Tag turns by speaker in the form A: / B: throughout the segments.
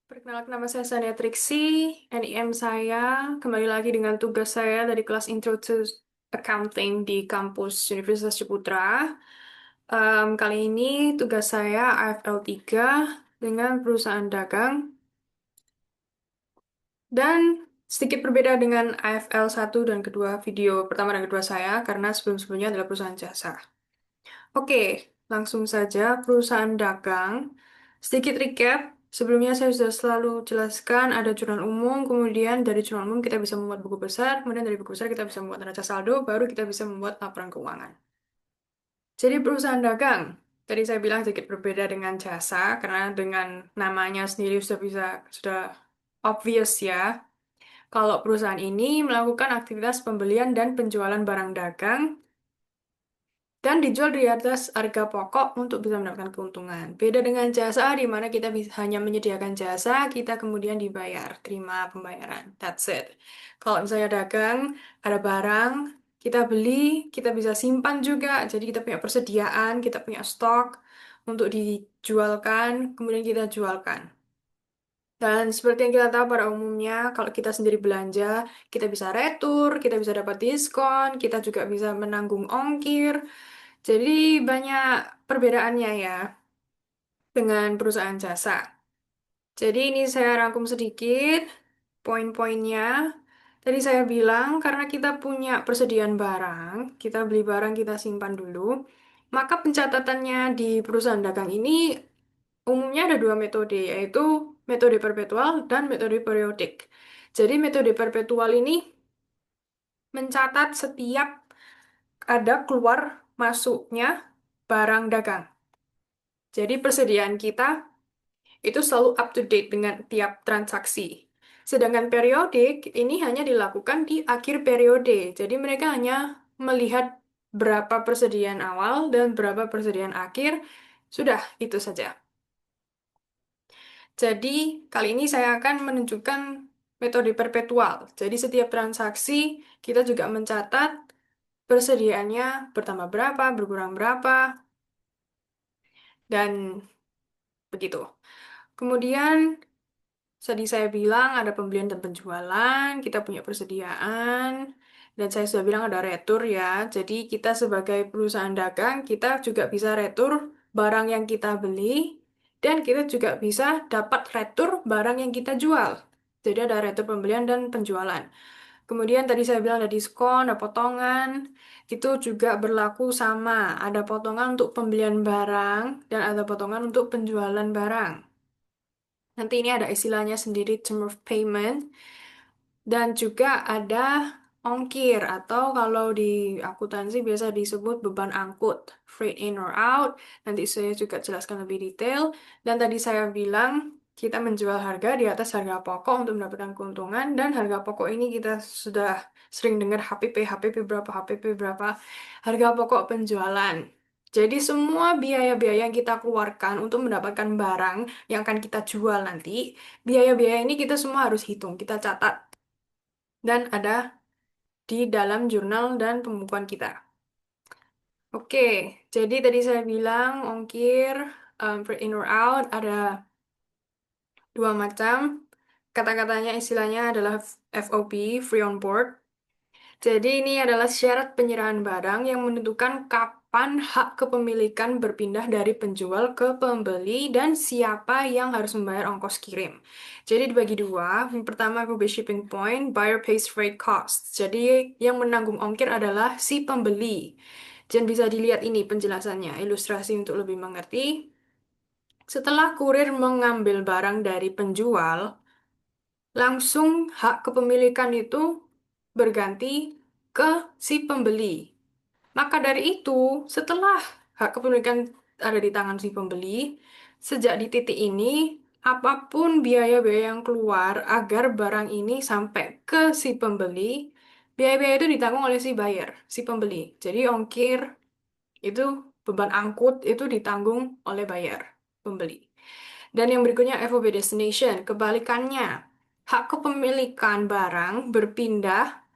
A: Perkenalkan, nama saya Sania Triksi, NIM saya. Kembali lagi dengan tugas saya dari kelas Intro to Accounting di kampus Universitas Ciputra. Kali ini tugas saya AFL 3 dengan perusahaan dagang dan sedikit berbeda dengan AFL 1 dan kedua video pertama dan kedua saya karena sebelum-sebelumnya adalah perusahaan jasa. Oke, langsung saja perusahaan dagang. Sedikit recap, sebelumnya saya sudah selalu jelaskan ada jurnal umum, kemudian dari jurnal umum kita bisa membuat buku besar, kemudian dari buku besar kita bisa membuat neraca saldo, baru kita bisa membuat laporan keuangan. Jadi perusahaan dagang, tadi saya bilang sedikit berbeda dengan jasa, karena dengan namanya sendiri sudah obvious ya. Kalau perusahaan ini melakukan aktivitas pembelian dan penjualan barang dagang dan dijual di atas harga pokok untuk bisa mendapatkan keuntungan. Beda dengan jasa, di mana kita bisa hanya menyediakan jasa, kita kemudian dibayar, terima pembayaran. That's it. Kalau misalnya dagang, ada barang, kita beli, kita bisa simpan juga. Jadi kita punya persediaan, kita punya stok untuk dijualkan, kemudian kita jualkan. Dan seperti yang kita tahu pada umumnya, kalau kita sendiri belanja, kita bisa retur, kita bisa dapat diskon, kita juga bisa menanggung ongkir. Jadi banyak perbedaannya ya dengan perusahaan jasa. Jadi ini saya rangkum sedikit poin-poinnya. Tadi saya bilang karena kita punya persediaan barang, kita beli barang, kita simpan dulu, maka pencatatannya di perusahaan dagang ini umumnya ada dua metode, yaitu metode perpetual dan metode periodik. Jadi metode perpetual ini mencatat setiap ada keluar masuknya barang dagang. Jadi persediaan kita itu selalu up to date dengan tiap transaksi. Sedangkan periodik ini hanya dilakukan di akhir periode. Jadi mereka hanya melihat berapa persediaan awal dan berapa persediaan akhir. Sudah, itu saja. Jadi kali ini saya akan menunjukkan metode perpetual. Jadi setiap transaksi kita juga mencatat persediaannya bertambah berapa, berkurang berapa, dan begitu. Kemudian tadi saya bilang ada pembelian dan penjualan, kita punya persediaan, dan saya sudah bilang ada retur ya. Jadi kita sebagai perusahaan dagang, kita juga bisa retur barang yang kita beli, dan kita juga bisa dapat retur barang yang kita jual. Jadi ada retur pembelian dan penjualan. Kemudian tadi saya bilang ada diskon, ada potongan, itu juga berlaku sama. Ada potongan untuk pembelian barang, dan ada potongan untuk penjualan barang. Nanti ini ada istilahnya sendiri term of payment dan juga ada ongkir atau kalau di akuntansi biasa disebut beban angkut, freight in or out. Nanti saya juga jelaskan lebih detail. Dan tadi saya bilang kita menjual harga di atas harga pokok untuk mendapatkan keuntungan dan harga pokok ini kita sudah sering dengar HPP berapa, harga pokok penjualan. Jadi semua biaya-biaya yang kita keluarkan untuk mendapatkan barang yang akan kita jual nanti, biaya-biaya ini kita semua harus hitung, kita catat dan ada di dalam jurnal dan pembukuan kita. Oke, jadi tadi saya bilang ongkir, per in or out ada dua macam. Kata-katanya istilahnya adalah FOB, free on board. Jadi ini adalah syarat penyerahan barang yang menentukan kapan hak kepemilikan berpindah dari penjual ke pembeli dan siapa yang harus membayar ongkos kirim. Jadi dibagi dua. Yang pertama FOB shipping point, buyer pays freight costs. Jadi yang menanggung ongkir adalah si pembeli. Dan bisa dilihat ini penjelasannya, ilustrasi untuk lebih mengerti. Setelah kurir mengambil barang dari penjual, langsung hak kepemilikan itu berganti ke si pembeli. Maka dari itu, setelah hak kepemilikan ada di tangan si pembeli, sejak di titik ini, apapun biaya-biaya yang keluar agar barang ini sampai ke si pembeli, biaya-biaya itu ditanggung oleh si buyer, si pembeli. Jadi ongkir itu beban angkut itu ditanggung oleh buyer, pembeli. Dan yang berikutnya FOB destination, kebalikannya. Hak kepemilikan barang berpindah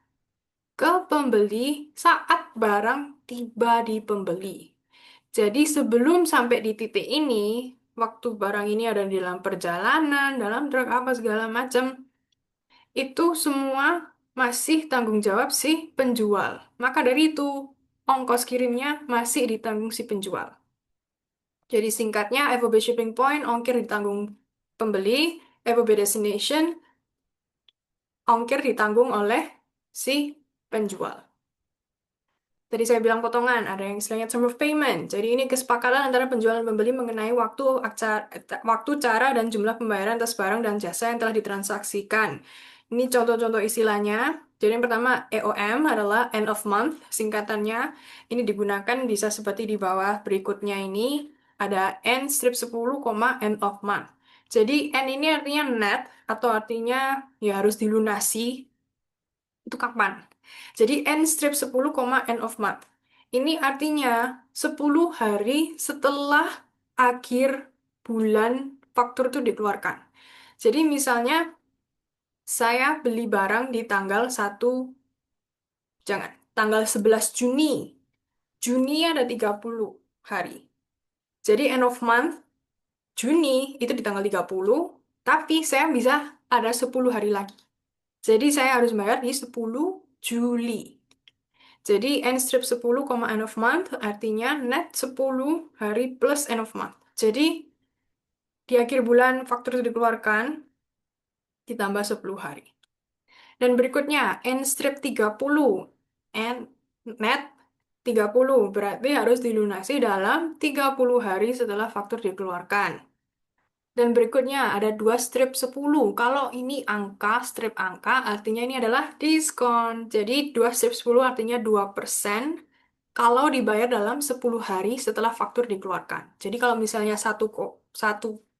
A: ke pembeli saat barang tiba di pembeli. Jadi sebelum sampai di titik ini, waktu barang ini ada di dalam perjalanan, dalam truk apa segala macam, itu semua masih tanggung jawab si penjual. Maka dari itu, ongkos kirimnya masih ditanggung si penjual. Jadi singkatnya, FOB shipping point, ongkir ditanggung pembeli, FOB destination, ongkir ditanggung oleh si penjual. Tadi saya bilang potongan, ada yang istilahnya term of payment. Jadi ini kesepakatan antara penjual dan pembeli mengenai waktu, cara, dan jumlah pembayaran atas barang dan jasa yang telah ditransaksikan. Ini contoh-contoh istilahnya. Jadi yang pertama, EOM adalah end of month, singkatannya. Ini digunakan bisa seperti di bawah berikutnya ini. Ada N strip 10, end of month. Jadi N ini artinya net, atau artinya ya harus dilunasi itu kapan? Jadi end strip 10, end of month. Ini artinya 10 hari setelah akhir bulan faktur itu dikeluarkan. Jadi misalnya saya beli barang di tanggal 1, jangan, tanggal 11 Juni. Juni ada 30 hari. Jadi end of month, Juni itu di tanggal 30, tapi saya bisa ada 10 hari lagi. Jadi saya harus bayar di 10 Juli. Jadi end strip 10, end of month artinya net 10 hari plus end of month. Jadi di akhir bulan faktur itu dikeluarkan ditambah 10 hari. Dan berikutnya end strip 30, end net 30 berarti harus dilunasi dalam 30 hari setelah faktur dikeluarkan. Dan berikutnya ada dua strip 10. Kalau ini angka, strip angka, artinya ini adalah diskon. Jadi dua strip 10 artinya 2% kalau dibayar dalam 10 hari setelah faktur dikeluarkan. Jadi kalau misalnya satu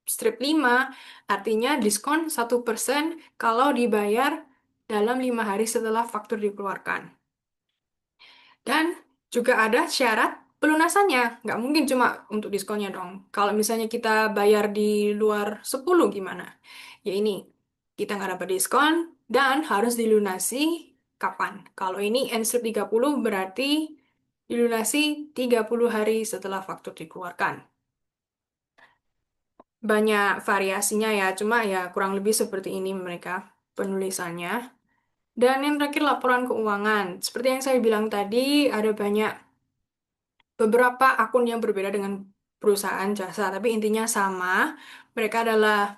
A: strip 5, artinya diskon 1% kalau dibayar dalam 5 hari setelah faktur dikeluarkan. Dan juga ada syarat pelunasannya. Nggak mungkin cuma untuk diskonnya dong. Kalau misalnya kita bayar di luar 10 gimana? Ya ini, kita nggak dapat diskon dan harus dilunasi kapan? Kalau ini N-strip 30 berarti dilunasi 30 hari setelah faktur dikeluarkan. Banyak variasinya ya, cuma ya kurang lebih seperti ini mereka penulisannya. Dan yang terakhir laporan keuangan. Seperti yang saya bilang tadi, ada banyak beberapa akun yang berbeda dengan perusahaan jasa, tapi intinya sama. Mereka adalah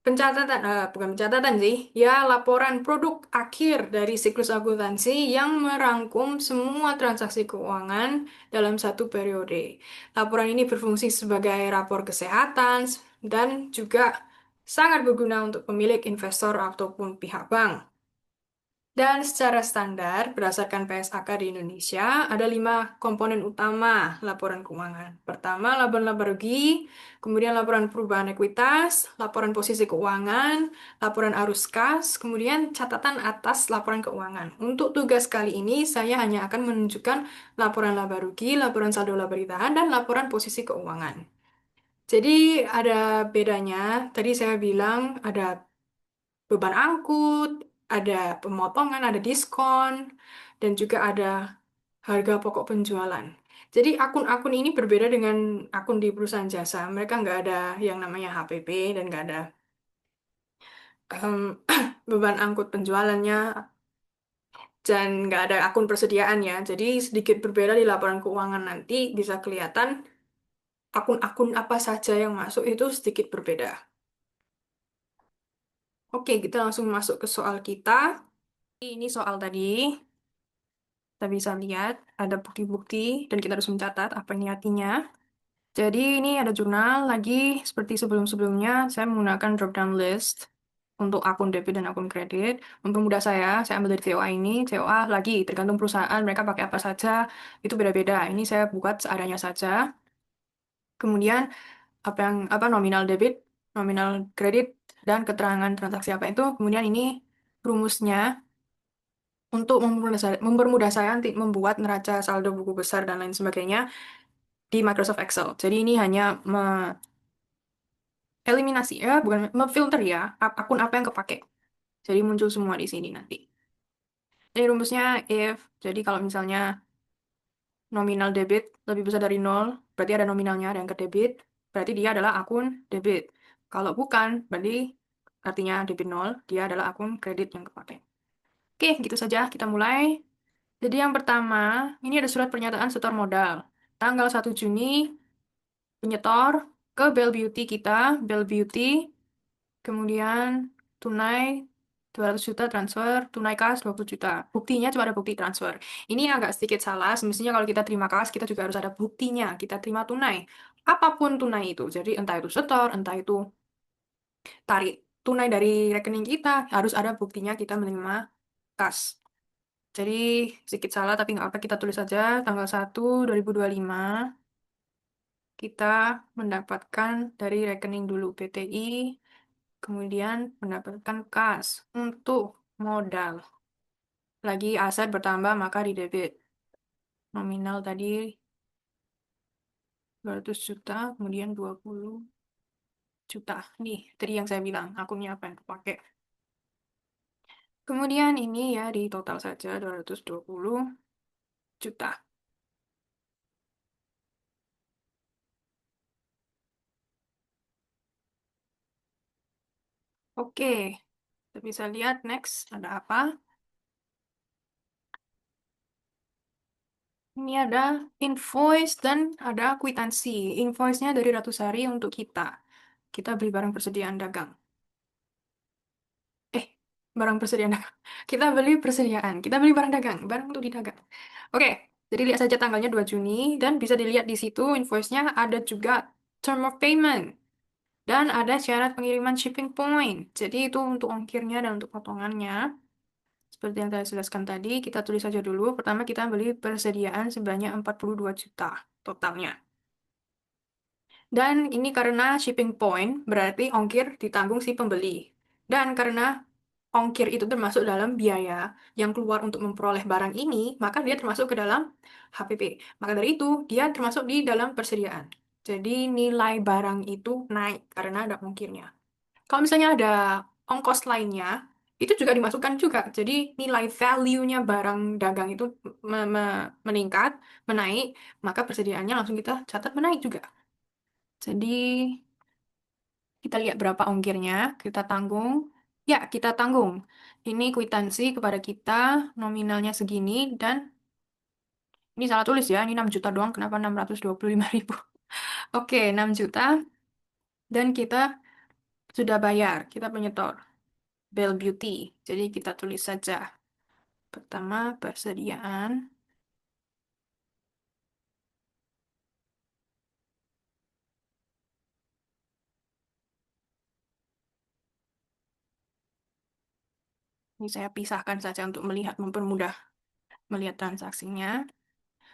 A: pencatatan, bukan pencatatan sih, ya laporan produk akhir dari siklus akuntansi yang merangkum semua transaksi keuangan dalam satu periode. Laporan ini berfungsi sebagai rapor kesehatan dan juga sangat berguna untuk pemilik, investor, ataupun pihak bank. Dan secara standar, berdasarkan PSAK di Indonesia, ada 5 komponen utama laporan keuangan. Pertama, laporan laba rugi, kemudian laporan perubahan ekuitas, laporan posisi keuangan, laporan arus kas, kemudian catatan atas laporan keuangan. Untuk tugas kali ini, saya hanya akan menunjukkan laporan laba rugi, laporan saldo laba ditahan, dan laporan posisi keuangan. Jadi ada bedanya, tadi saya bilang ada beban angkut, ada pemotongan, ada diskon, dan juga ada harga pokok penjualan. Jadi akun-akun ini berbeda dengan akun di perusahaan jasa. Mereka nggak ada yang namanya HPP dan nggak ada em, beban angkut penjualannya dan nggak ada akun persediaan ya. Jadi sedikit berbeda di laporan keuangan nanti bisa kelihatan akun-akun apa saja yang masuk itu sedikit berbeda. Oke, kita langsung masuk ke soal kita. Ini soal tadi. Kita bisa lihat ada bukti-bukti dan kita harus mencatat apa ini artinya. Jadi ini ada jurnal lagi seperti sebelum-sebelumnya saya menggunakan drop down list untuk akun debit dan akun kredit. Mempermudah saya ambil dari COA ini. COA lagi tergantung perusahaan mereka pakai apa saja itu beda-beda. Ini saya buat seadanya saja. Kemudian apa nominal debit, nominal kredit dan keterangan transaksi apa itu. Kemudian ini rumusnya untuk mempermudah saya nanti membuat neraca saldo buku besar dan lain sebagainya di Microsoft Excel. Jadi ini hanya eliminasi ya, bukan memfilter ya, akun apa yang kepake. Jadi muncul semua di sini nanti. Ini rumusnya if, jadi kalau misalnya nominal debit lebih besar dari nol, berarti ada nominalnya, ada yang ke debit. berarti dia adalah akun debit. Kalau bukan, berarti artinya debit nol, dia adalah akun kredit yang kepakai. Oke, gitu saja kita mulai. Jadi yang pertama, ini ada surat pernyataan setor modal. Tanggal 1 Juni, penyetor ke Bell Beauty kita, Bell Beauty, kemudian tunai 200 juta transfer, tunai kas 20 juta. Buktinya cuma ada bukti transfer. Ini agak sedikit salah, semestinya kalau kita terima kas, kita juga harus ada buktinya, kita terima tunai. Apapun tunai itu, jadi entah itu setor, entah itu tarik tunai dari rekening kita, harus ada buktinya kita menerima kas. Jadi sedikit salah, tapi nggak apa, kita tulis saja tanggal 1 2025 kita mendapatkan dari rekening dulu BTI, kemudian mendapatkan kas untuk modal. Lagi aset bertambah maka di debit. Nominal tadi 200 juta, kemudian 20 juta. Nih, tadi yang saya bilang, akunnya apa yang dipakai. Kemudian ini ya di total saja 220 juta. Oke, kita bisa lihat next ada apa. Ini ada invoice dan ada kwitansi. Invoice-nya dari Ratusari untuk kita. Kita beli barang persediaan dagang. Eh, barang persediaan dagang. Kita beli persediaan. Kita beli barang dagang. Barang untuk didagang. Oke, jadi lihat saja tanggalnya 2 Juni. Dan bisa dilihat di situ invoice-nya ada juga term of payment. Dan ada syarat pengiriman shipping point. Jadi itu untuk ongkirnya dan untuk potongannya. Seperti yang saya jelaskan tadi, kita tulis saja dulu. Pertama kita beli persediaan sebanyak 42 juta totalnya. Dan ini karena shipping point, berarti ongkir ditanggung si pembeli. Dan karena ongkir itu termasuk dalam biaya yang keluar untuk memperoleh barang ini, maka dia termasuk ke dalam HPP. Maka dari itu, dia termasuk di dalam persediaan. Jadi nilai barang itu naik karena ada ongkirnya. Kalau misalnya ada ongkos lainnya, itu juga dimasukkan juga. Jadi nilai value-nya barang dagang itu meningkat, menaik, maka persediaannya langsung kita catat menaik juga. Jadi kita lihat berapa ongkirnya, kita tanggung. Ya, kita tanggung. Ini kwitansi kepada kita, nominalnya segini, dan ini salah tulis ya, ini 6 juta doang, kenapa 625.000? Oke, 6 juta, dan kita sudah bayar, kita penyetor. Bell Beauty. Jadi kita tulis saja. Pertama, persediaan. Ini saya pisahkan saja untuk melihat, mempermudah melihat transaksinya.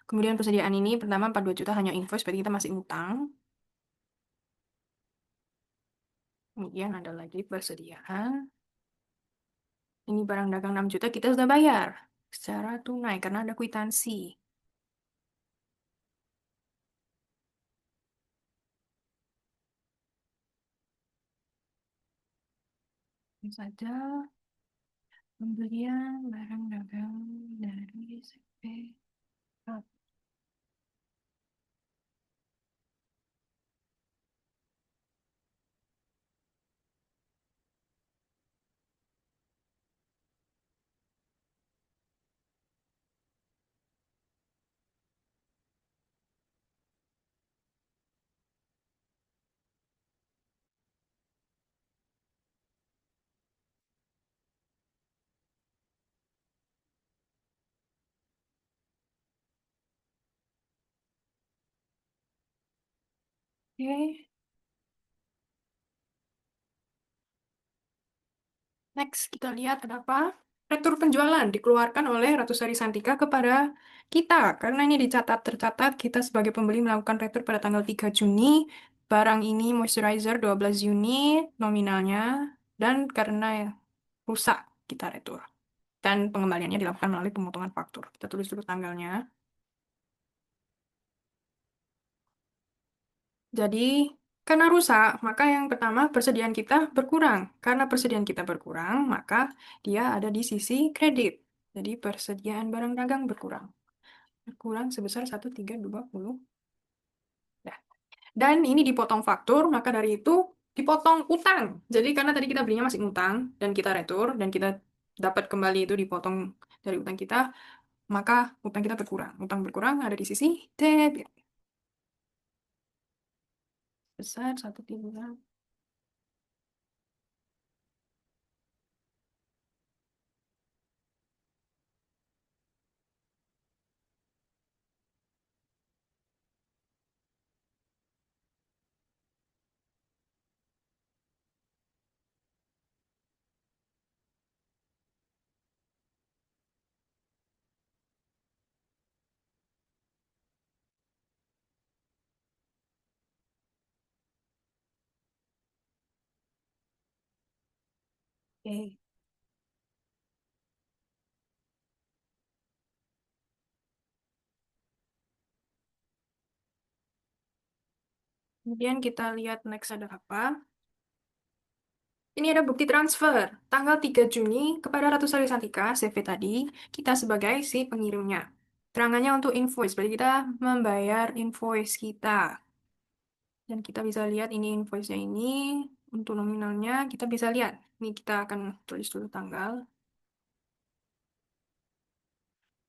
A: Kemudian persediaan ini, pertama 42 juta hanya invoice, berarti kita masih utang. Kemudian ada lagi persediaan. Ini barang dagang 6 juta, kita sudah bayar secara tunai karena ada kwitansi. Ini saja pembelian barang dagang dari CP. Oke, next kita lihat ada apa. Retur penjualan dikeluarkan oleh Ratu Sari Santika kepada kita. Karena ini tercatat kita sebagai pembeli melakukan retur pada tanggal 3 Juni. Barang ini moisturizer 12 unit nominalnya. Dan karena rusak kita retur. Dan pengembaliannya dilakukan melalui pemotongan faktur. Kita tulis dulu tanggalnya. Jadi, karena rusak, maka yang pertama persediaan kita berkurang. Karena persediaan kita berkurang, maka dia ada di sisi kredit. Jadi, persediaan barang dagang berkurang. Berkurang sebesar 1.320. Nah, Dan ini dipotong faktur, maka dari itu dipotong utang. Jadi karena tadi kita belinya masih utang dan kita retur dan kita dapat kembali itu dipotong dari utang kita, maka utang kita berkurang. Utang berkurang ada di sisi debit. Besar 1,3. Oke. Kemudian kita lihat next ada apa. Ini ada bukti transfer tanggal 3 Juni kepada Ratu Sari Santika, CV tadi, kita sebagai si pengirimnya. Terangannya untuk invoice, berarti kita membayar invoice kita. Dan kita bisa lihat ini invoice-nya ini, untuk nominalnya kita bisa lihat. Ini kita akan tulis dulu tanggal.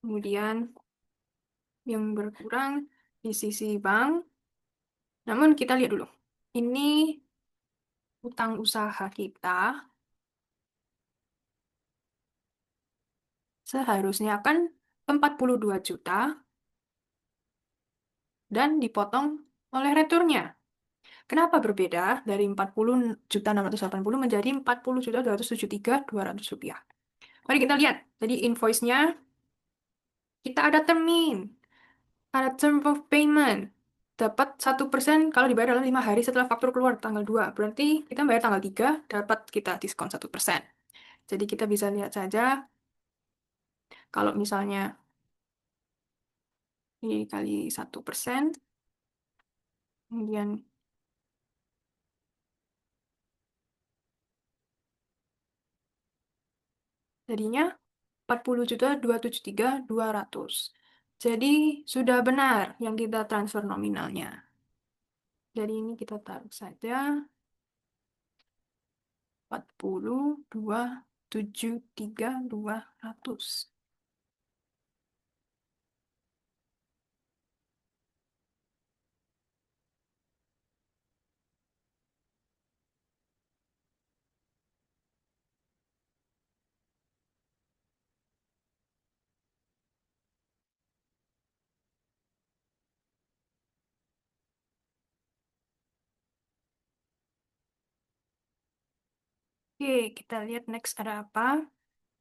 A: Kemudian yang berkurang di sisi bank. Namun kita lihat dulu. Ini utang usaha kita seharusnya kan 42 juta dan dipotong oleh returnya. Kenapa berbeda dari 40.680 menjadi 40.273.200 rupiah? Mari kita lihat. Tadi invoice-nya kita ada termin, ada term of payment. Dapat 1% kalau dibayar dalam 5 hari setelah faktur keluar tanggal 2. Berarti kita bayar tanggal 3, dapat kita diskon 1%. Jadi kita bisa lihat saja kalau misalnya ini kali 1%, kemudian jadinya 40.273.200. Jadi sudah benar yang kita transfer nominalnya. Jadi ini kita taruh saja 42.73.200. Oke, kita lihat next ada apa.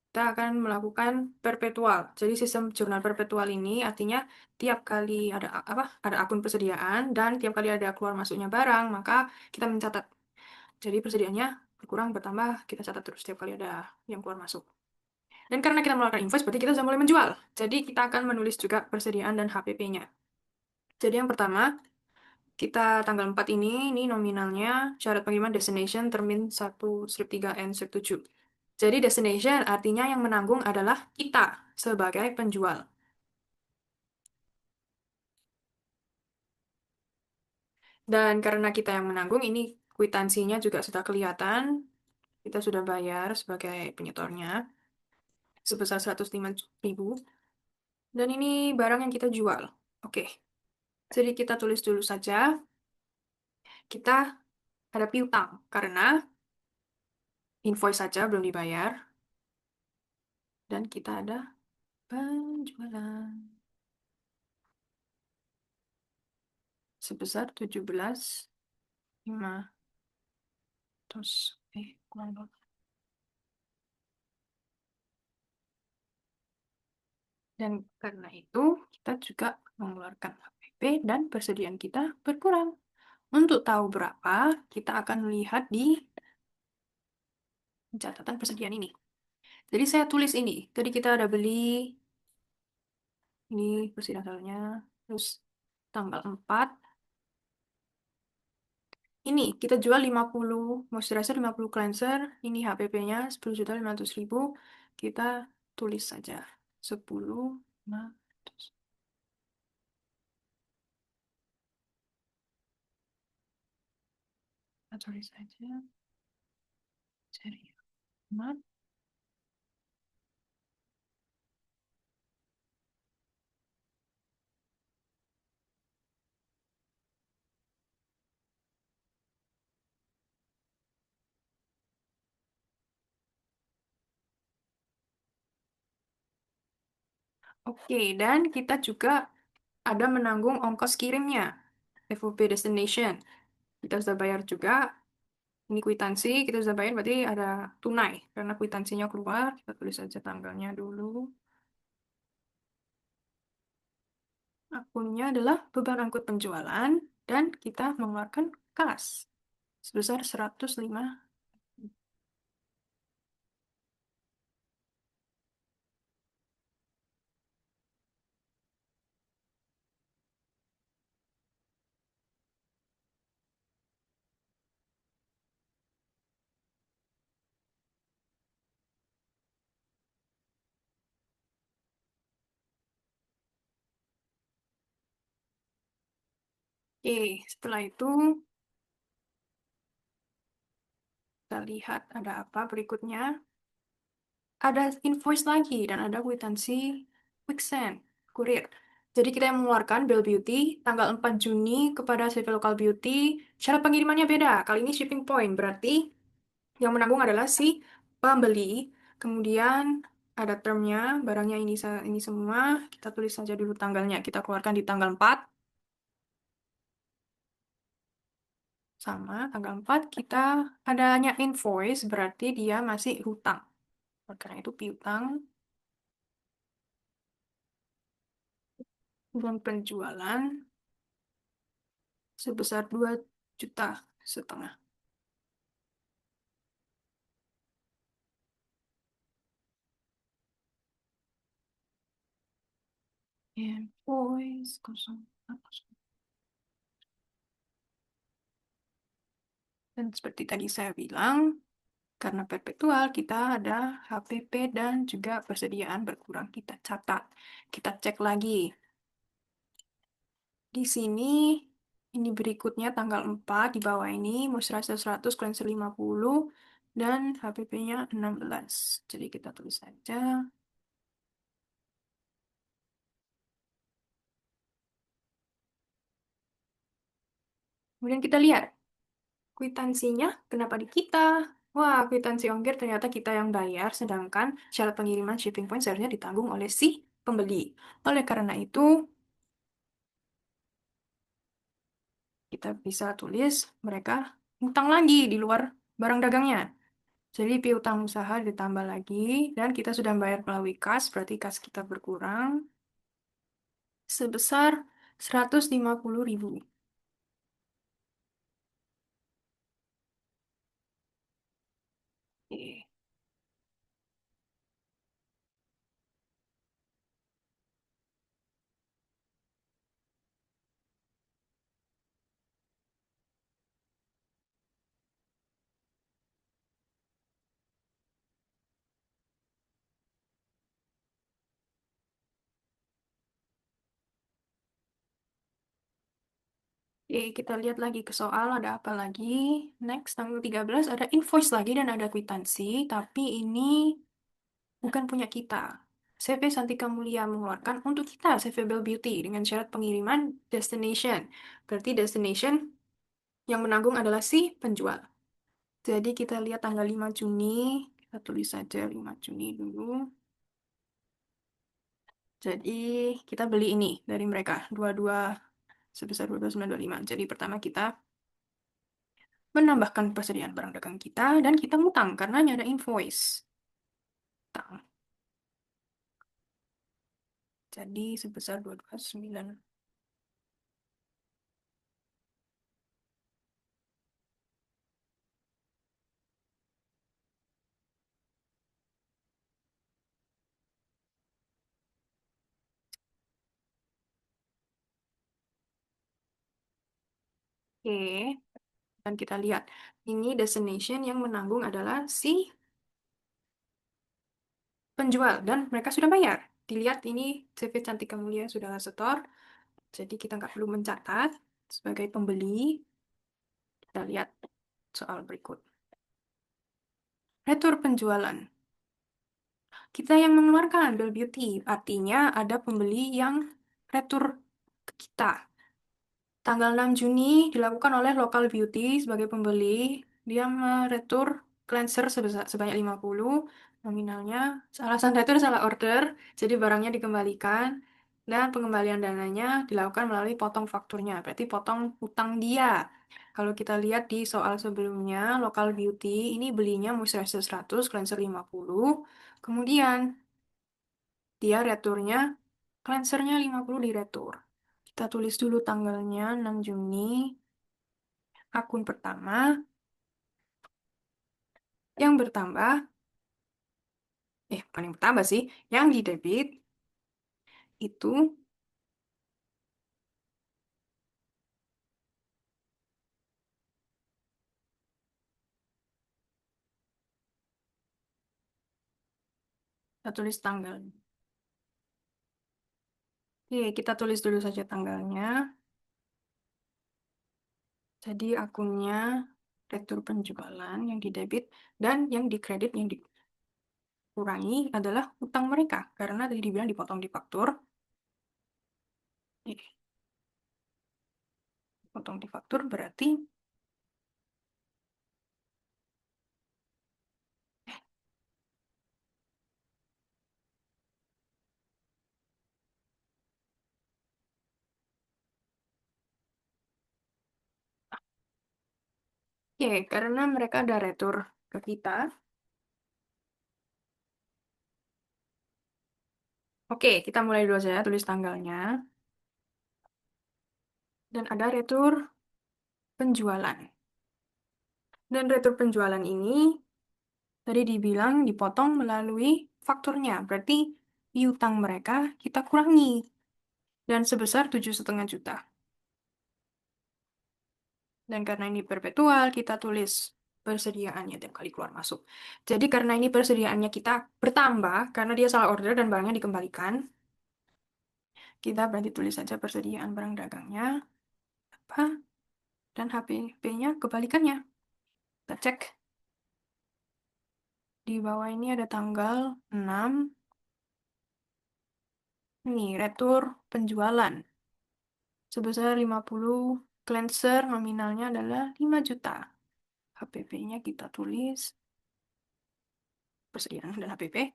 A: Kita akan melakukan perpetual. Jadi sistem jurnal perpetual ini artinya tiap kali ada apa? Ada akun persediaan dan tiap kali ada keluar masuknya barang, maka kita mencatat. Jadi persediaannya berkurang bertambah, kita catat terus tiap kali ada yang keluar masuk. Dan karena kita melakukan invoice, berarti kita sudah mulai menjual. Jadi kita akan menulis juga persediaan dan HPP-nya. Jadi yang pertama, kita tanggal 4 ini nominalnya syarat pengiriman destination termin 1 strip 3 and strip 7. Jadi destination artinya yang menanggung adalah kita sebagai penjual. Dan karena kita yang menanggung, ini kwitansinya juga sudah kelihatan. Kita sudah bayar sebagai penyetornya sebesar 105.000. Dan ini barang yang kita jual. Oke, jadi kita tulis dulu saja. Kita ada piutang karena invoice saja belum dibayar. Dan kita ada penjualan sebesar 17.500. Kurang dong. Dan karena itu, kita juga mengeluarkan HPP dan persediaan kita berkurang. Untuk tahu berapa, kita akan lihat di catatan persediaan ini. Jadi saya tulis ini. Tadi kita ada beli, ini persediaan saldonya, terus tanggal 4. Ini kita jual 50 moisturizer, 50 cleanser. Ini HPP-nya 10.500.000. Kita tulis saja 10.500. Kita tulis saja seri aman. Oke, dan kita juga ada menanggung ongkos kirimnya, FOB destination. Kita sudah bayar juga, ini kwitansi, kita sudah bayar berarti ada tunai. Karena kwitansinya keluar, kita tulis saja tanggalnya dulu. Akunnya adalah beban angkut penjualan, dan kita mengeluarkan kas sebesar 105. Oke, setelah itu kita lihat ada apa berikutnya. Ada invoice lagi dan ada kwitansi Quicksand, kurir. Jadi kita yang mengeluarkan Bell Beauty tanggal 4 Juni kepada CV Local Beauty. Syarat pengirimannya beda. Kali ini shipping point. Berarti yang menanggung adalah si pembeli. Kemudian ada termnya, barangnya ini semua. Kita tulis saja dulu tanggalnya. Kita keluarkan di tanggal 4. Sama, tanggal 4 kita adanya invoice, berarti dia masih hutang. Karena itu piutang, uang penjualan sebesar 2,5 juta. Invoice 0. Dan seperti tadi saya bilang, karena perpetual kita ada HPP dan juga persediaan berkurang. Kita catat, kita cek lagi. Di sini, ini berikutnya tanggal 4 di bawah ini, Moisturizer 100, Cleanser 50, dan HPP-nya 16. Jadi kita tulis saja. Kemudian kita lihat, kwitansinya kenapa di kita? Wah, kwitansi ongkir ternyata kita yang bayar, sedangkan syarat pengiriman shipping point seharusnya ditanggung oleh si pembeli. Oleh karena itu, kita bisa tulis mereka utang lagi di luar barang dagangnya. Jadi piutang usaha ditambah lagi, dan kita sudah bayar melalui kas, berarti kas kita berkurang sebesar 150.000. Oke. Oke, kita lihat lagi ke soal ada apa lagi. Next, tanggal 13 ada invoice lagi dan ada kwitansi, tapi ini bukan punya kita. CV Santika Mulia mengeluarkan untuk kita CV Bell Beauty dengan syarat pengiriman destination. Berarti destination yang menanggung adalah si penjual. Jadi kita lihat tanggal 5 Juni, kita tulis saja 5 Juni dulu. Jadi kita beli ini dari mereka, dua-dua sebesar 22.925. Jadi pertama kita menambahkan persediaan barang dagang kita dan kita ngutang karena ada invoice. Utang. Jadi sebesar 229. Oke, dan kita lihat ini destination yang menanggung adalah si penjual dan mereka sudah bayar. Dilihat ini CV Cantika Mulia sudah setor, jadi kita nggak perlu mencatat sebagai pembeli. Kita lihat soal berikut. Retur penjualan. Kita yang mengeluarkan bill beauty, artinya ada pembeli yang retur ke kita. Tanggal 6 Juni dilakukan oleh Local Beauty sebagai pembeli. Dia meretur cleanser sebanyak 50, nominalnya alasan retur salah order, jadi barangnya dikembalikan dan pengembalian dananya dilakukan melalui potong fakturnya, berarti potong utang dia. Kalau kita lihat di soal sebelumnya, Local Beauty ini belinya moisturizer 100, cleanser 50, kemudian dia returnya cleansernya 50 di retur. Kita tulis dulu tanggalnya 6 Juni. Akun pertama yang bertambah, bukan yang bertambah sih, yang di debit itu kita tulis tanggal. Oke, kita tulis dulu saja tanggalnya. Jadi akunnya retur penjualan yang di debit dan yang di kredit yang dikurangi adalah utang mereka karena tadi dibilang dipotong di faktur. Eh, Potong di faktur berarti karena mereka ada retur ke kita. Oke, kita mulai dulu saja tulis tanggalnya dan ada retur penjualan. Dan retur penjualan ini tadi dibilang dipotong melalui fakturnya, berarti piutang mereka kita kurangi dan sebesar 7,5 juta. Dan karena ini perpetual, kita tulis persediaannya tiap kali keluar masuk. Jadi karena ini persediaannya kita bertambah, karena dia salah order dan barangnya dikembalikan, kita berarti tulis saja persediaan barang dagangnya, apa, dan HPP-nya kebalikannya. Kita cek. Di bawah ini ada tanggal 6. Ini, retur penjualan. Sebesar 50 cleanser, nominalnya adalah 5 juta. HPP-nya kita tulis, persediaan dan HPP.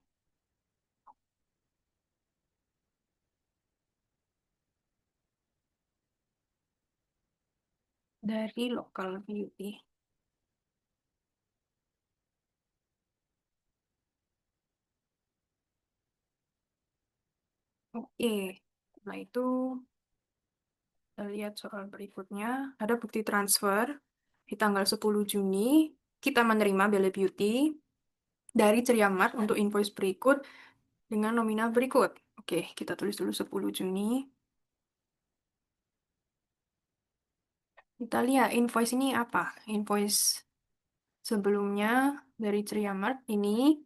A: Dari Local Beauty. Oke, setelah itu kita lihat soal berikutnya. Ada bukti transfer di tanggal 10 Juni. Kita menerima Belle Beauty dari Ceria Mart untuk invoice berikut dengan nominal berikut. Oke, kita tulis dulu 10 Juni. Kita lihat invoice ini apa. Invoice sebelumnya dari Ceria Mart ini.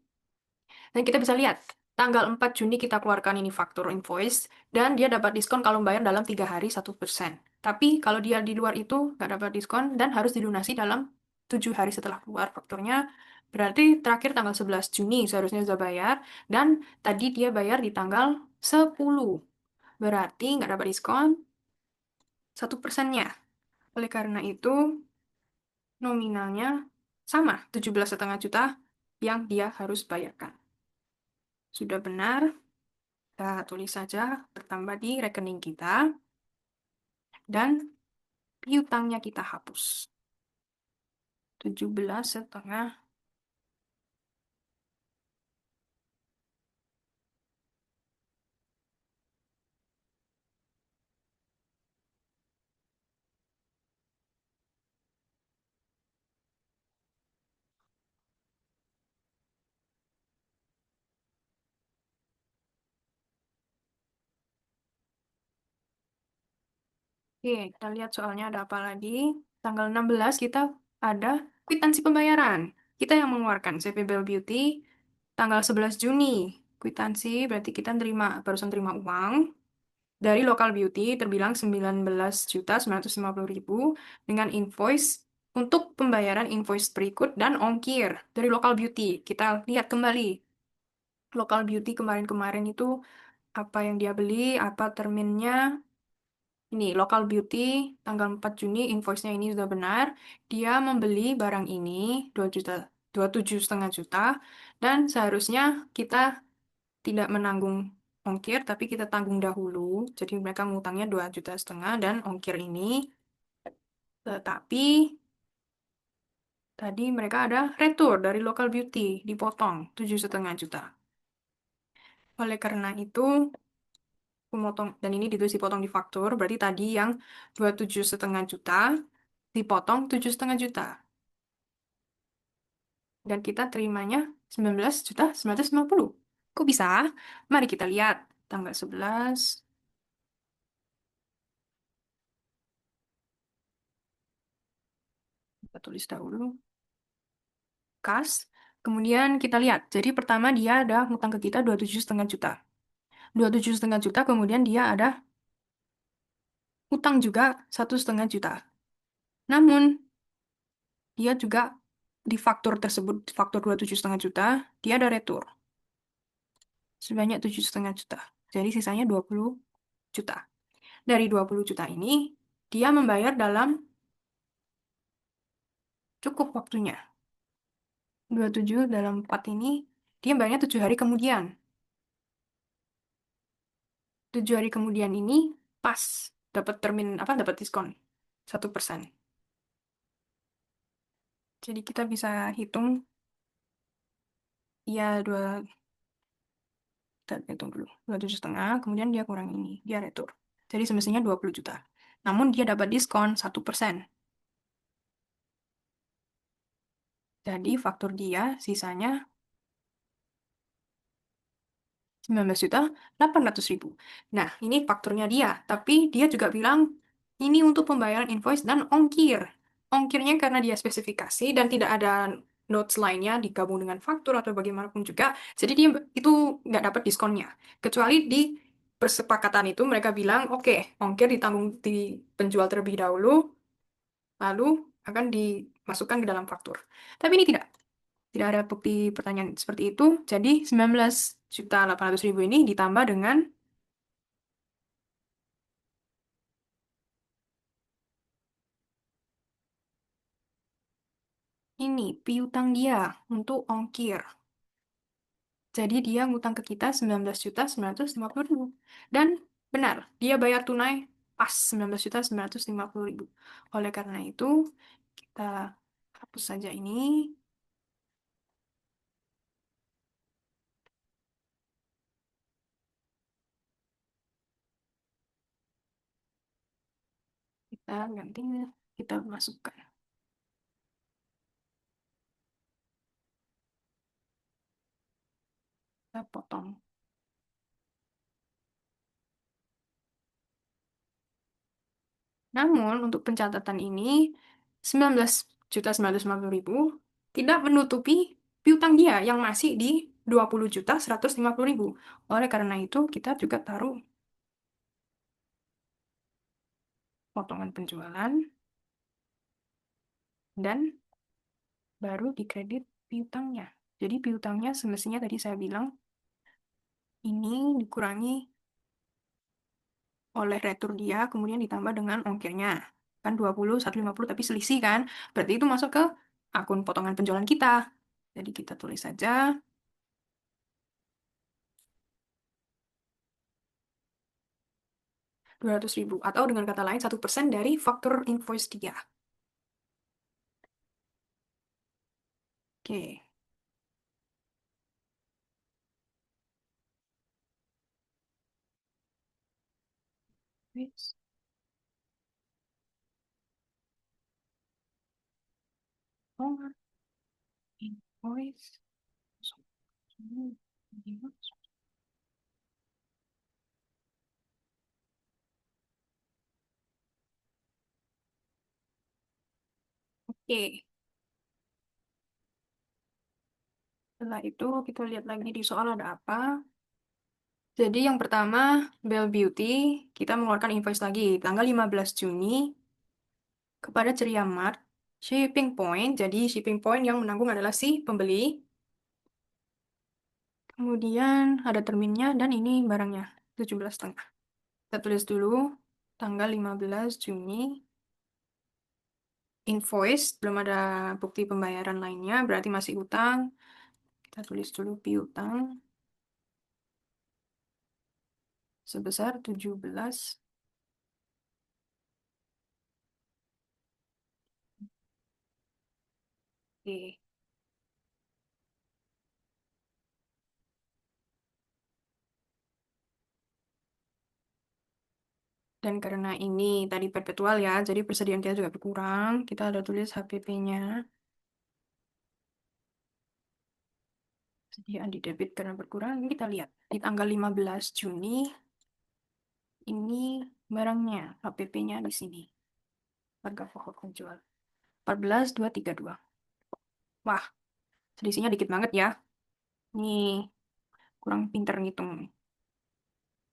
A: Dan kita bisa lihat, tanggal 4 Juni kita keluarkan ini faktur invoice, dan dia dapat diskon kalau bayar dalam 3 hari 1%. Tapi kalau dia di luar itu nggak dapat diskon dan harus dilunasi dalam 7 hari setelah keluar fakturnya, berarti terakhir tanggal 11 Juni seharusnya sudah bayar, dan tadi dia bayar di tanggal 10. Berarti nggak dapat diskon 1%-nya. Oleh karena itu, nominalnya sama, 17,5 juta yang dia harus bayarkan. Sudah benar, kita tulis saja bertambah di rekening kita dan piutangnya kita hapus. 17,5. Oke, kita lihat soalnya ada apa lagi. Tanggal 16 kita ada kwitansi pembayaran. Kita yang mengeluarkan CP Bell Beauty tanggal 11 Juni. Kwitansi berarti kita barusan terima uang dari Local Beauty terbilang 19.950.000 dengan invoice Untuk pembayaran invoice berikut dan ongkir dari Local Beauty, kita lihat kembali. Local Beauty kemarin-kemarin itu apa yang dia beli, apa terminnya. Ini Local Beauty tanggal 4 Juni invoice-nya ini sudah benar. Dia membeli barang ini 2 juta, 27,5 juta, dan seharusnya kita tidak menanggung ongkir, tapi kita tanggung dahulu. Jadi mereka ngutangnya 2,5 juta dan ongkir ini. Tetapi tadi mereka ada retur dari Local Beauty, dipotong 7,5 juta. Oleh karena itu, pemotong, dan ini ditulis dipotong di faktur, berarti tadi yang 27,5 juta dipotong 7,5 juta. Dan kita terimanya 19,950. Kok bisa? Mari kita lihat tanggal 11. Kita tulis dahulu. Kas. Kemudian kita lihat. Jadi pertama dia ada ngutang ke kita 27,5 juta. 27,5 juta, kemudian dia ada utang juga 1,5 juta. Namun, dia juga di faktur tersebut, di faktur 27,5 juta, dia ada retur sebanyak 7,5 juta. Jadi sisanya 20 juta. Dari 20 juta ini, dia membayar dalam cukup waktunya. 27 dalam 4 ini, dia bayarnya 7 hari kemudian. 7 hari kemudian ini pas dapat termin apa dapat diskon 1%. Jadi kita bisa hitung ya kita hitung dulu 27,5, kemudian dia kurang ini, dia retur. Jadi semestinya 20 juta. Namun dia dapat diskon 1%. Jadi faktur dia sisanya 19,800.000. Nah, ini fakturnya dia. Tapi dia juga bilang ini untuk pembayaran invoice dan ongkir. Ongkirnya karena dia spesifikasi dan tidak ada notes lainnya digabung dengan faktur atau bagaimanapun juga. Jadi dia itu nggak dapat diskonnya. Kecuali di persepakatan itu mereka bilang, oke, ongkir ditanggung di penjual terlebih dahulu, lalu akan dimasukkan ke dalam faktur. Tapi ini tidak. Tidak ada bukti pertanyaan seperti itu. Jadi 19,800.000 ini ditambah dengan ini piutang dia untuk ongkir. Jadi dia ngutang ke kita 19,950.000. Dan benar, dia bayar tunai pas 19,950.000. Oleh karena itu, kita hapus saja ini. Kita ganti, kita masukkan. Kita potong. Namun, untuk pencatatan ini, 19,950.000 tidak menutupi piutang dia yang masih di 20,150.000. Oleh karena itu, kita juga taruh potongan penjualan dan baru dikredit piutangnya. Jadi piutangnya semestinya tadi saya bilang ini dikurangi oleh retur dia, kemudian ditambah dengan ongkirnya. Kan 20, 150, tapi selisih kan? Berarti itu masuk ke akun potongan penjualan kita. Jadi kita tulis saja 200.000. Atau dengan kata lain 1% dari faktur invoice dia. Oke. Invoice. Oh, invoice. Oke. Setelah itu kita lihat lagi di soal ada apa. Jadi yang pertama, Bell Beauty, kita mengeluarkan invoice lagi tanggal 15 Juni kepada Ceria Mart. Shipping point, jadi shipping point yang menanggung adalah si pembeli. Kemudian ada terminnya dan ini barangnya, 17,5. Kita tulis dulu tanggal 15 Juni. Invoice, belum ada bukti pembayaran lainnya, berarti masih utang. Kita tulis dulu piutang sebesar 17. Oke. Dan karena ini tadi perpetual ya, jadi persediaan kita juga berkurang. Kita ada tulis HPP-nya. Persediaan di debit karena berkurang. Ini kita lihat di tanggal 15 Juni ini barangnya, HPP-nya di sini. Harga pokok penjual 14.232. Wah, selisihnya dikit banget ya. Nih, kurang pinter ngitung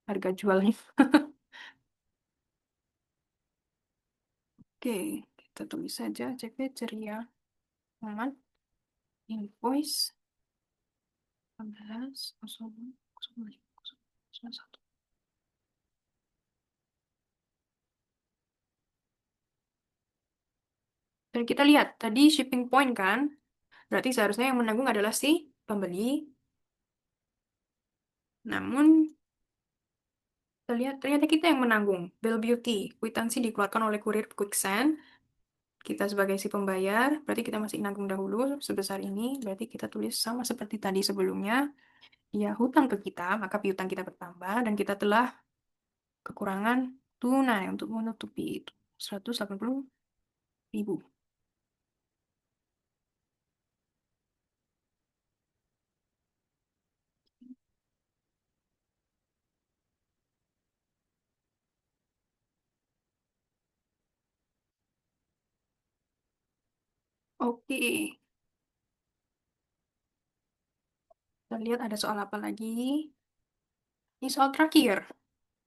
A: harga jualnya. Oke, kita tulis saja CP ceria. Aman. Invoice 16 01. Dan kita lihat tadi shipping point kan, berarti seharusnya yang menanggung adalah si pembeli. Namun kita lihat ternyata kita yang menanggung. Bill Beauty, kwitansi dikeluarkan oleh kurir Quicksand. Kita sebagai si pembayar, berarti kita masih nanggung dahulu sebesar ini. Berarti kita tulis sama seperti tadi sebelumnya. Dia hutang ke kita, maka piutang kita bertambah dan kita telah kekurangan tunai untuk menutupi itu. 180.000. Oke, kita lihat ada soal apa lagi. Ini soal terakhir.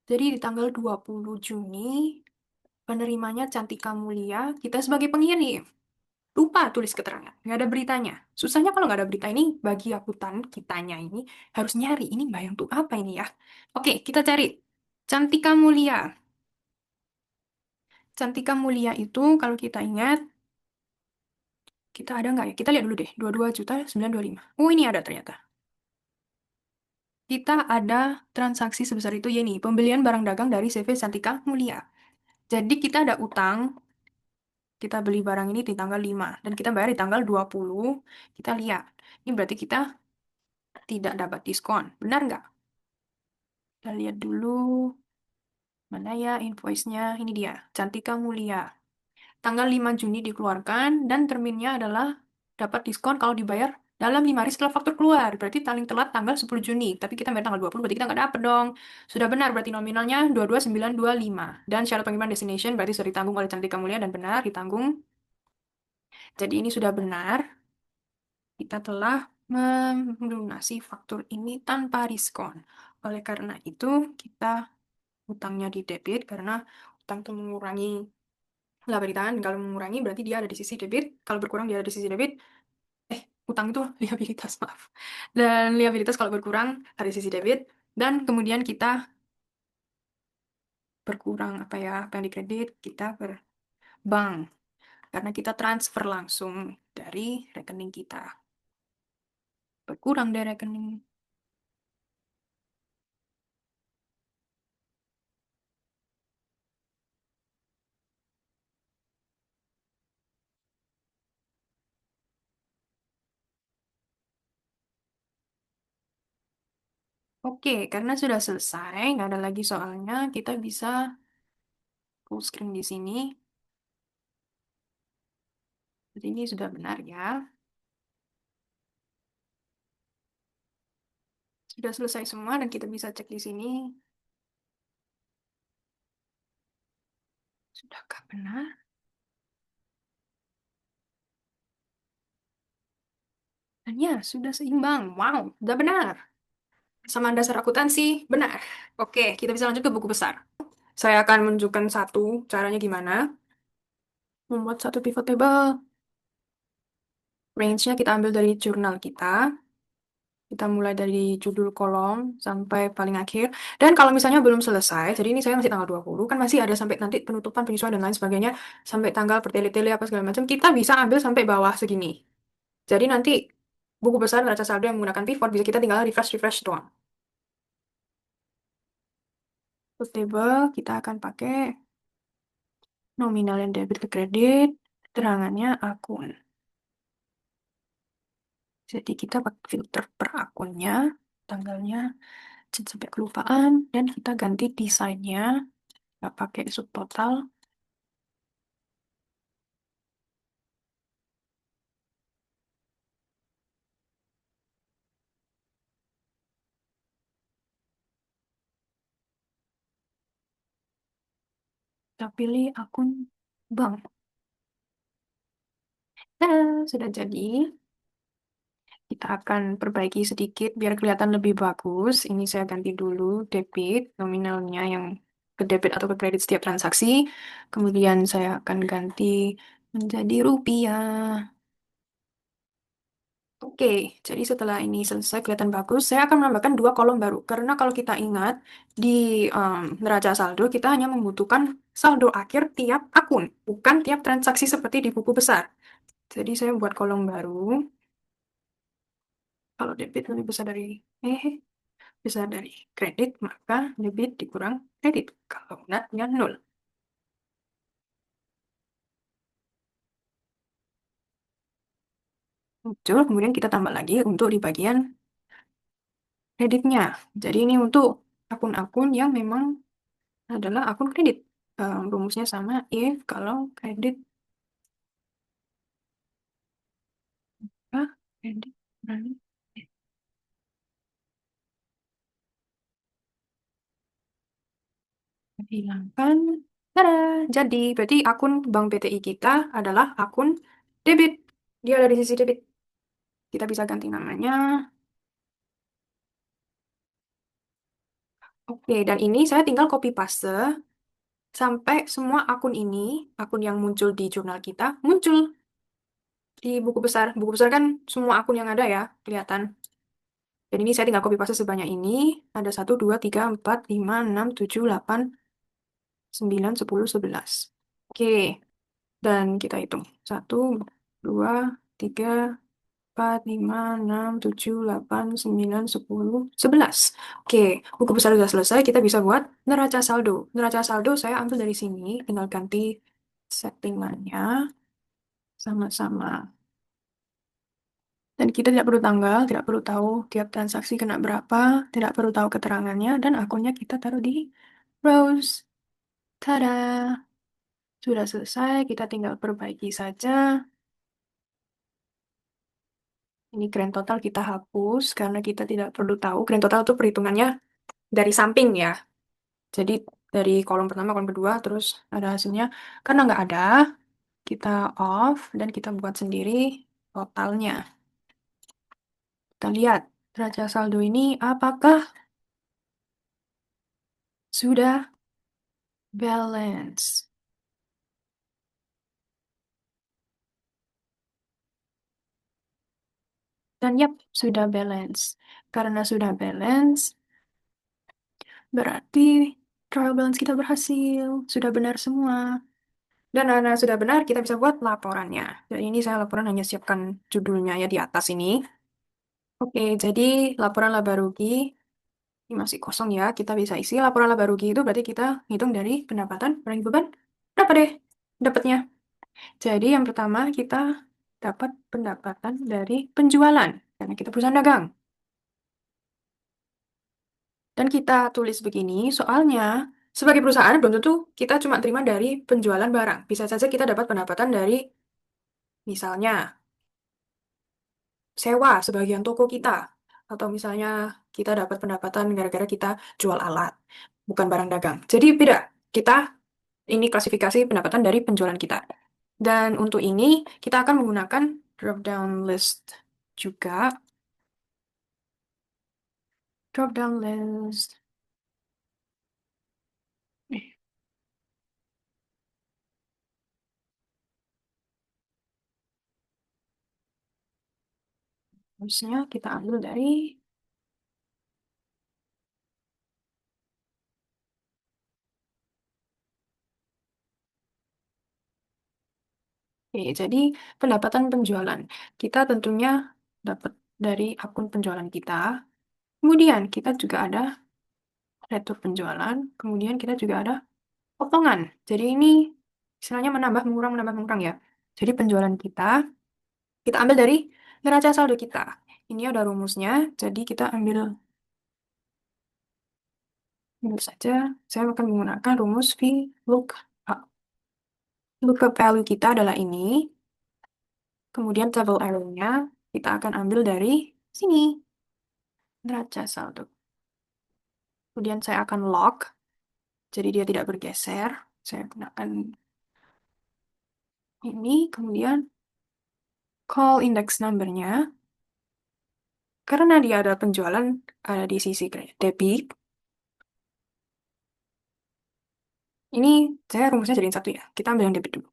A: Jadi di tanggal 20 Juni, penerimanya Cantika Mulia, kita sebagai pengirim. Lupa tulis keterangan, nggak ada beritanya. Susahnya kalau nggak ada berita ini, bagi akuntan kitanya ini harus nyari. Ini bayang tuh apa ini ya? Oke, kita cari. Cantika Mulia. Cantika Mulia itu kalau kita ingat, kita ada nggak ya? Kita lihat dulu deh. 22.925. Oh, ini ada ternyata. Kita ada transaksi sebesar itu, ya ini, pembelian barang dagang dari CV Cantika Mulia. Jadi kita ada utang, kita beli barang ini di tanggal 5, dan kita bayar di tanggal 20. Kita lihat, ini berarti kita tidak dapat diskon. Benar nggak? Kita lihat dulu, mana ya invoice-nya? Ini dia, Cantika Mulia. Tanggal 5 Juni dikeluarkan, dan terminnya adalah dapat diskon kalau dibayar dalam 5 hari setelah faktur keluar. Berarti paling telat tanggal 10 Juni. Tapi kita bayar tanggal 20, berarti kita nggak dapat dong. Sudah benar, berarti nominalnya 22.925. Dan syarat pengiriman destination berarti sudah ditanggung oleh Cantika Mulia dan benar ditanggung. Jadi ini sudah benar. Kita telah melunasi faktur ini tanpa diskon. Oleh karena itu, kita utangnya di debit karena utang itu mengurangi laba-laban. Kalau mengurangi berarti dia ada di sisi debit. Kalau berkurang dia ada di sisi debit. Utang itu liabilitas, maaf. Dan liabilitas kalau berkurang ada di sisi debit. Dan kemudian kita berkurang apa yang dikredit, kita berbank. Karena kita transfer langsung dari rekening kita. Berkurang dari rekening. Oke, karena sudah selesai, nggak ada lagi soalnya, kita bisa full screen di sini. Jadi ini sudah benar ya. Sudah selesai semua dan kita bisa cek di sini. Sudahkah benar? Dan ya, sudah seimbang. Wow, sudah benar. Sama dasar akuntansi, benar. Oke, kita bisa lanjut ke buku besar. Saya akan menunjukkan satu, caranya gimana. Membuat satu pivot table. Range-nya kita ambil dari jurnal kita. Kita mulai dari judul kolom sampai paling akhir. Dan kalau misalnya belum selesai, jadi ini saya masih tanggal 20 kan masih ada sampai nanti penutupan, penyesuaian, dan lain sebagainya, sampai tanggal bertele-tele apa segala macam, kita bisa ambil sampai bawah segini. Jadi nanti buku besar neraca saldo yang menggunakan pivot, bisa kita tinggal refresh-refresh doang. Untuk table, kita akan pakai nominal dan debit ke kredit, keterangannya akun. Jadi kita pakai filter per akunnya, tanggalnya, jangan sampai kelupaan, dan kita ganti desainnya, nggak pakai subtotal. Kita pilih akun bank. Nah, sudah jadi. Kita akan perbaiki sedikit biar kelihatan lebih bagus. Ini saya ganti dulu debit, nominalnya yang ke debit atau ke kredit setiap transaksi. Kemudian saya akan ganti menjadi rupiah. Oke, jadi setelah ini selesai kelihatan bagus, saya akan menambahkan dua kolom baru. Karena kalau kita ingat, di neraca saldo, kita hanya membutuhkan saldo akhir tiap akun, bukan tiap transaksi seperti di buku besar. Jadi saya buat kolom baru. Kalau debit lebih besar dari eh besar dari kredit, maka debit dikurang kredit. Kalau enggak, ya nol. Muncul, kemudian kita tambah lagi untuk di bagian kreditnya. Jadi ini untuk akun-akun yang memang adalah akun kredit. Rumusnya sama if kalau kredit kredit berani hilangkan. Tada! Jadi berarti akun Bank BTI kita adalah akun debit. Dia ada di sisi debit. Kita bisa ganti namanya. Oke, dan ini saya tinggal copy paste sampai semua akun ini, akun yang muncul di jurnal kita, muncul di buku besar. Buku besar kan semua akun yang ada ya, kelihatan. Dan ini saya tinggal copy paste sebanyak ini. Ada 1, 2, 3, 4, 5, 6, 7, 8, 9, 10, 11. Oke, dan kita hitung. 1, 2, 3, 4, 5, 6, 7, 8, 9, 10, 11. Oke, buku besar sudah selesai. Kita bisa buat neraca saldo. Neraca saldo saya ambil dari sini. Tinggal ganti settingannya sama-sama. Dan kita tidak perlu tanggal, tidak perlu tahu tiap transaksi kena berapa, tidak perlu tahu keterangannya, dan akunnya kita taruh di browse. Tada! Sudah selesai, kita tinggal perbaiki saja. Ini grand total kita hapus karena kita tidak perlu tahu. Grand total itu perhitungannya dari samping ya. Jadi dari kolom pertama, kolom kedua, terus ada hasilnya. Karena nggak ada, kita off dan kita buat sendiri totalnya. Kita lihat neraca saldo ini apakah sudah balance. Dan yap, sudah balance. Karena sudah balance, berarti trial balance kita berhasil. Sudah benar semua. Dan karena sudah benar, kita bisa buat laporannya. Jadi ini saya laporan hanya siapkan judulnya ya di atas ini. Oke, jadi laporan laba rugi ini masih kosong ya. Kita bisa isi laporan laba rugi itu berarti kita hitung dari pendapatan kurangi beban. Berapa deh dapatnya? Jadi yang pertama kita dapat pendapatan dari penjualan. Karena kita perusahaan dagang. Dan kita tulis begini, soalnya sebagai perusahaan belum tentu kita cuma terima dari penjualan barang. Bisa saja kita dapat pendapatan dari misalnya sewa sebagian toko kita. Atau misalnya kita dapat pendapatan gara-gara kita jual alat, bukan barang dagang. Jadi beda. Kita ini klasifikasi pendapatan dari penjualan kita. Dan untuk ini kita akan menggunakan drop down list juga. Drop down list. Harusnya kita ambil dari, oke, jadi pendapatan penjualan. Kita tentunya dapat dari akun penjualan kita. Kemudian kita juga ada retur penjualan. Kemudian kita juga ada potongan. Jadi ini istilahnya menambah mengurang ya. Jadi penjualan kita ambil dari neraca saldo kita. Ini ada rumusnya. Jadi kita ambil saja. Saya akan menggunakan rumus VLOOKUP. Lookup value kita adalah ini. Kemudian table arrow-nya kita akan ambil dari sini, neraca saldo. Kemudian saya akan lock, jadi dia tidak bergeser. Saya gunakan ini, kemudian call index number-nya. Karena dia ada penjualan, ada di sisi debit. Ini saya rumusnya jadiin satu ya. Kita ambil yang debit dulu.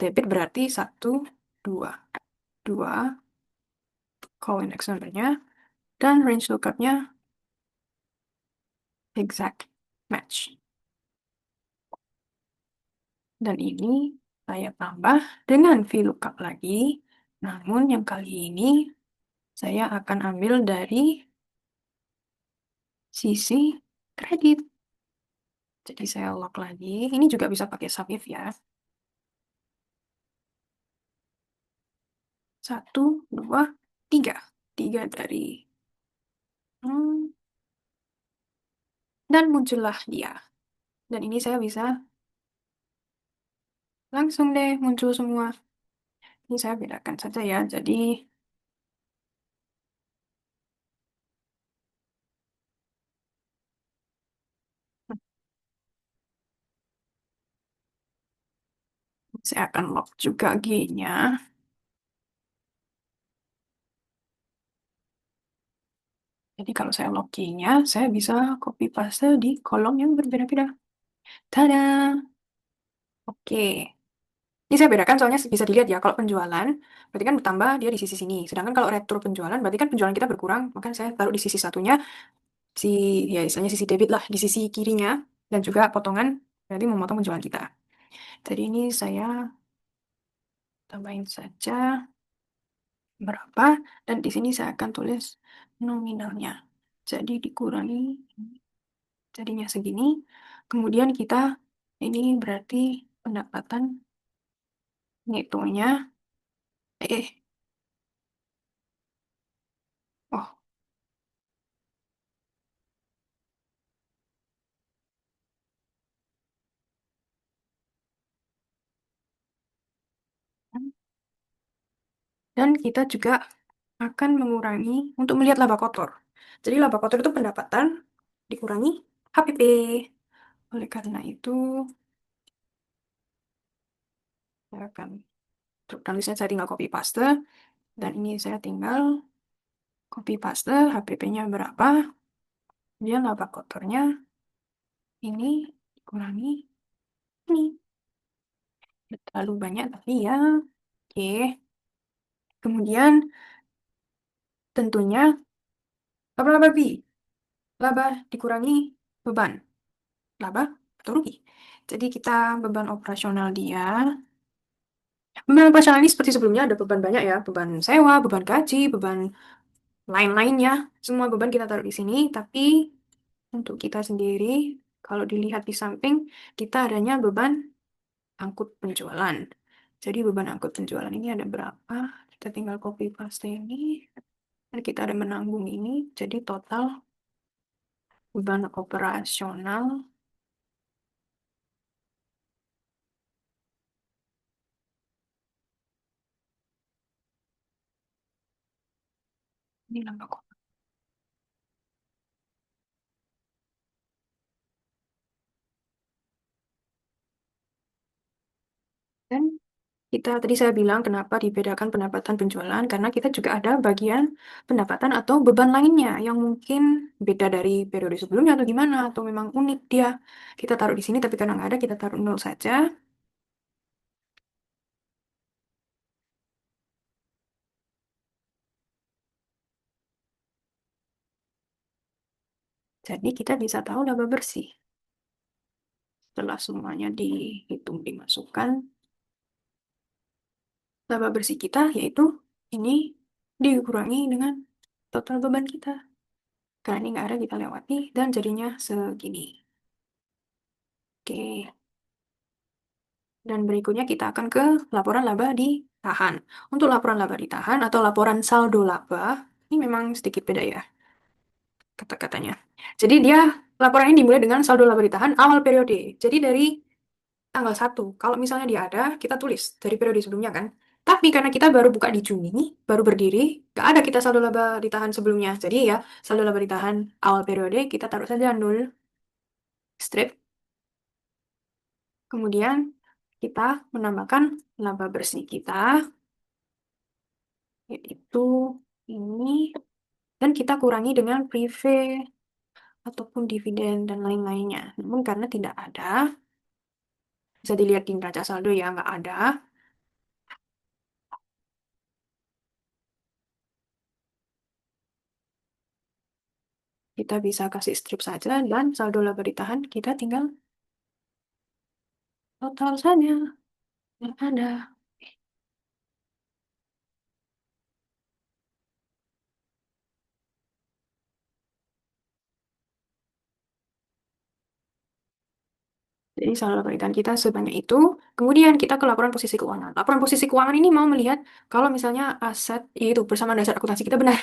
A: Debit berarti 1, 2. 2, call index number-nya. Dan range lookup-nya exact match. Dan ini saya tambah dengan VLOOKUP lagi. Namun yang kali ini saya akan ambil dari sisi kredit. Jadi saya lock lagi. Ini juga bisa pakai sum if ya. 1, 2, 3. 3 dari. Dan muncullah dia. Dan ini saya bisa langsung deh muncul semua. Ini saya bedakan saja ya. Jadi saya akan lock juga G-nya. Jadi kalau saya lock G-nya, saya bisa copy paste di kolom yang berbeda-beda. Tada! Oke. Ini saya bedakan soalnya bisa dilihat ya, kalau penjualan berarti kan bertambah dia di sisi sini. Sedangkan kalau retro penjualan berarti kan penjualan kita berkurang, maka saya taruh di sisi satunya, si ya istilahnya sisi debit lah di sisi kirinya, dan juga potongan berarti memotong penjualan kita. Jadi ini saya tambahin saja berapa, dan di sini saya akan tulis nominalnya. Jadi dikurangi jadinya segini. Kemudian kita ini berarti pendapatan ngitungnya eh oh, dan kita juga akan mengurangi untuk melihat laba kotor. Jadi laba kotor itu pendapatan dikurangi HPP. Oleh karena itu, saya akan tulisnya saya tinggal copy paste, dan ini saya tinggal copy paste HPP-nya berapa, dia laba kotornya ini dikurangi ini. Tidak terlalu banyak tapi ya, oke. Kemudian tentunya laba-laba lebih. Laba dikurangi beban. Laba atau rugi. Jadi kita beban operasional dia. Beban operasional ini seperti sebelumnya ada beban banyak ya. Beban sewa, beban gaji, beban lain-lainnya. Semua beban kita taruh di sini. Tapi untuk kita sendiri, kalau dilihat di samping, kita adanya beban angkut penjualan. Jadi beban angkut penjualan ini ada berapa? Kita tinggal copy paste ini. Dan kita ada menanggung ini. Jadi total beban operasional ini nambah. Dan kita tadi saya bilang kenapa dibedakan pendapatan penjualan karena kita juga ada bagian pendapatan atau beban lainnya yang mungkin beda dari periode sebelumnya atau gimana atau memang unik dia. Kita taruh di sini tapi karena nggak ada kita taruh nol saja. Jadi kita bisa tahu laba bersih. Setelah semuanya dihitung, dimasukkan, laba bersih kita yaitu ini dikurangi dengan total beban kita. Karena ini nggak ada, kita lewati, dan jadinya segini. Oke. Dan berikutnya kita akan ke laporan laba ditahan. Untuk laporan laba ditahan atau laporan saldo laba, ini memang sedikit beda ya kata-katanya. Jadi dia laporan ini dimulai dengan saldo laba ditahan awal periode. Jadi dari tanggal 1. Kalau misalnya dia ada, kita tulis dari periode sebelumnya kan. Tapi karena kita baru buka di Juni, baru berdiri, nggak ada kita saldo laba ditahan sebelumnya. Jadi ya, saldo laba ditahan awal periode, kita taruh saja 0 strip. Kemudian kita menambahkan laba bersih kita, yaitu ini, dan kita kurangi dengan prive ataupun dividen dan lain-lainnya. Namun karena tidak ada, bisa dilihat di neraca saldo ya, nggak ada, kita bisa kasih strip saja, dan saldo laba ditahan kita tinggal total saja, nggak ada. Jadi saldo laba ditahan kita sebanyak itu. Kemudian kita ke laporan posisi keuangan. Laporan posisi keuangan ini mau melihat kalau misalnya aset itu bersama dasar akuntansi kita benar.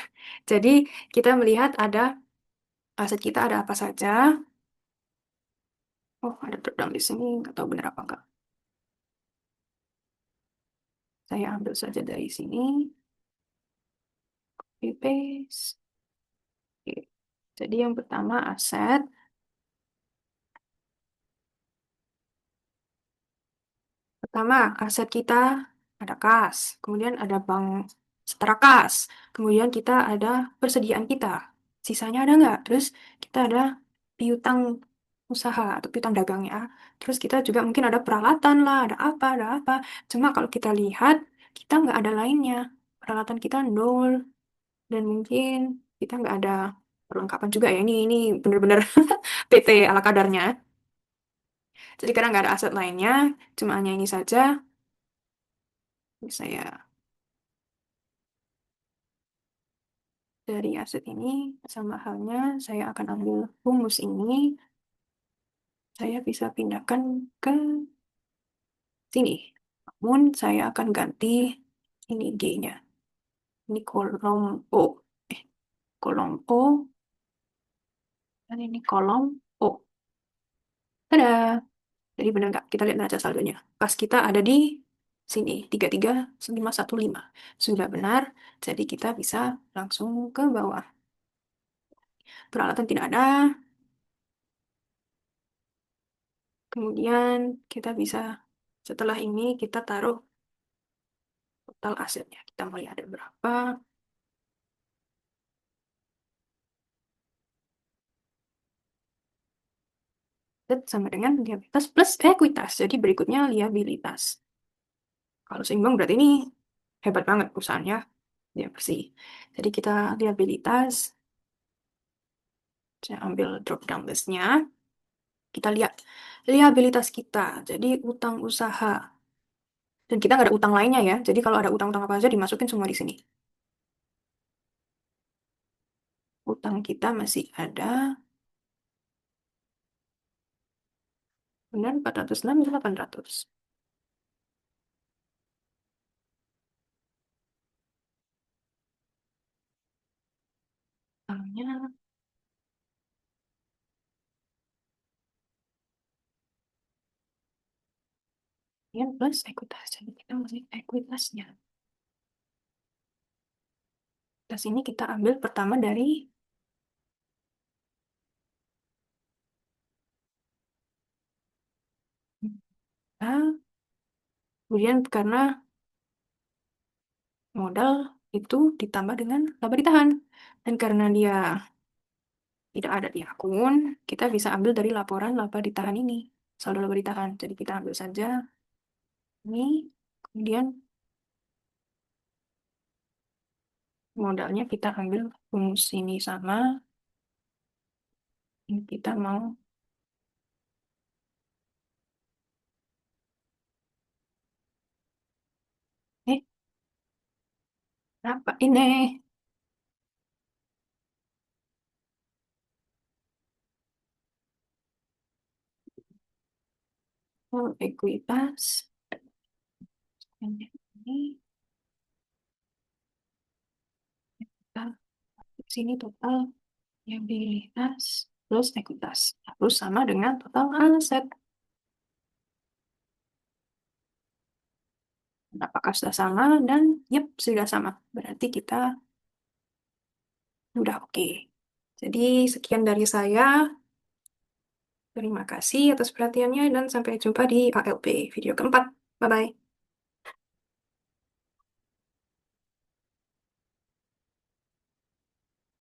A: Jadi kita melihat ada aset kita ada apa saja. Oh, ada breakdown di sini, nggak tahu benar apa enggak. Saya ambil saja dari sini, copy paste. Oke. Jadi yang pertama aset. Pertama, aset kita ada kas, kemudian ada bank setara kas, kemudian kita ada persediaan kita. Sisanya ada nggak? Terus kita ada piutang usaha atau piutang dagang ya. Terus kita juga mungkin ada peralatan lah, ada apa, ada apa. Cuma kalau kita lihat, kita nggak ada lainnya. Peralatan kita nol, dan mungkin kita nggak ada perlengkapan juga ya. Ini bener-bener PT ala kadarnya. Jadi karena nggak ada aset lainnya, cuma hanya ini saja. Saya dari aset ini sama halnya saya akan ambil rumus ini, saya bisa pindahkan ke sini. Namun saya akan ganti ini G-nya. Ini kolom O. Eh, kolom O. Dan ini kolom O. Ada. Jadi benar nggak? Kita lihat neraca saldonya. Kas kita ada di sini. 33515. Sudah benar. Jadi kita bisa langsung ke bawah. Peralatan tidak ada. Kemudian kita bisa, setelah ini kita taruh total asetnya. Kita mulai ada berapa. Aset sama dengan liabilitas plus ekuitas. Jadi berikutnya liabilitas. Kalau seimbang berarti ini hebat banget perusahaannya. Dia bersih. Jadi kita liabilitas. Saya ambil drop down list-nya. Kita lihat liabilitas kita. Jadi utang usaha. Dan kita nggak ada utang lainnya ya. Jadi kalau ada utang-utang apa aja dimasukin semua di sini. Utang kita masih ada. Benar 406 800. Utangnya ini plus ekuitas. Jadi kita masih ekuitasnya. Ekuitas ini kita ambil pertama dari A. Kemudian karena modal itu ditambah dengan laba ditahan. Dan karena dia tidak ada di akun, kita bisa ambil dari laporan laba ditahan ini. Saldo laba ditahan. Jadi kita ambil saja ini. Kemudian modalnya kita ambil rumus ini sama. Kita mau, eh, apa ini? Oh, ekuitas. Ini, kita di sini total liabilitas plus ekuitas. Terus sama dengan total aset. Apakah sudah sama? Dan yep, sudah sama. Berarti kita udah oke. Jadi sekian dari saya. Terima kasih atas perhatiannya dan sampai jumpa di ALP video keempat. Bye-bye.